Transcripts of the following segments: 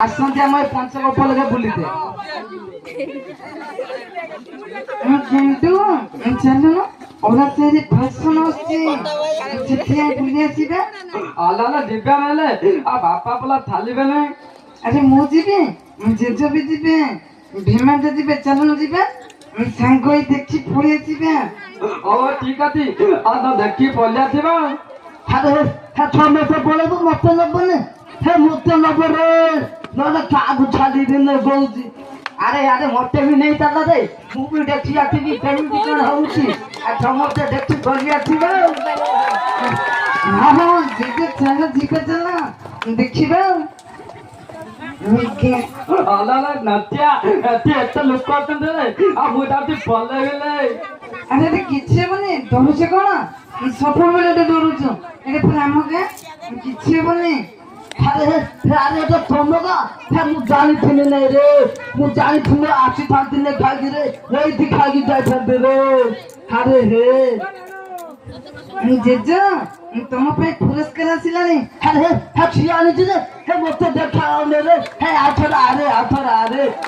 आसते आम पंचकपल बुलते चिंटू चलुन ओला तेरी फैशन बुले अल्लाह जीवा ना बापा बोला थाली बेले अरे मु जीवे जेज भी जीवे भीमा दे जीवे चलुन जीवे सांग देखी पड़े जीवे ओ ठीक अच्छी देखी पलिया थी अरे थमे से बोले तो मत नबने हे मत नब रे ना क्या छाड़ी दिन बहुत अरे अरे मत भी नहीं चला रे मु भी देखी आती केमी कौन होउची आ समस्त देखी बलिया थी हां हां जे चला जीके चला देखिबा अल्लाह नत्या नत्या एत लोक करते आ मु दाती पले गेले अरे रे किछे बने डरुछे कोन सफल बेले डरुछ एके पर हमके किछे बने अरे अरे तो तुमगा फिर मु जानी थी नहीं रे मु जानी थी आसी थांती ने खागी रे वही दिखागी जाय थंदे रे अरे हे जेजा तुम पे पुरस्कार आसिलानी अरे हे छियानी जे हे मते देखाओ ने रे हे आथरा रे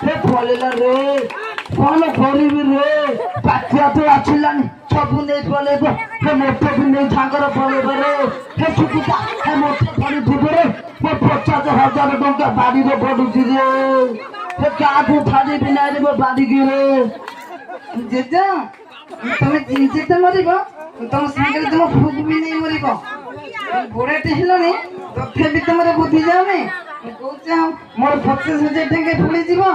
हे फलेला रे कौन गरीब रे पाटिया तो आछिलानी सबु नहीं पलेबो हे मोटे भी नहीं झांगर पलेबो रे हे सुकुता हे मोटे पड़ी थिबो रे वो 50,000 टंका बाड़ी रे पडुची रे हे काठू थाली बिना रे बाड़ी गिरे जेजा तुम जिंते मरिबो तुम संगे तुम फुक भी नहीं मरिबो बुढ़ाटे हेलनी तथे भी तुमरे बुद्धि जाओनी कहूचे मोर 25,000 टंका फुली जीवो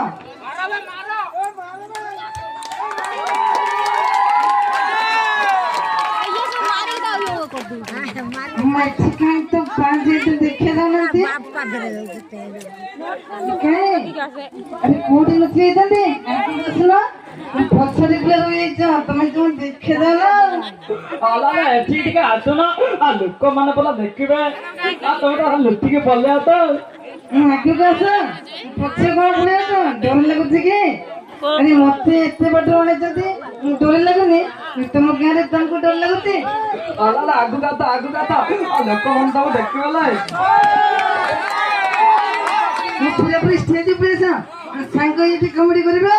मच्छी तो पांच दिन देखे ना थी अरे कोडी मछली दे सुनो पछरे के रही जा तुम जो देखे ना आला रे ठीक है आसुना आ लोक माने बोला देखिबे आ तोरा लुटी के पल्ले तो आके बस पछे कोन बोले तो डर लागुଛି कि अरे मते एते बड़ वाले जदी डर लागुनी तुम गारे तुमको डर लागुती आला आगु गाता लोक मन तो देखिबला मु पूरा स्टेज पे सांग ये कमेडी करबा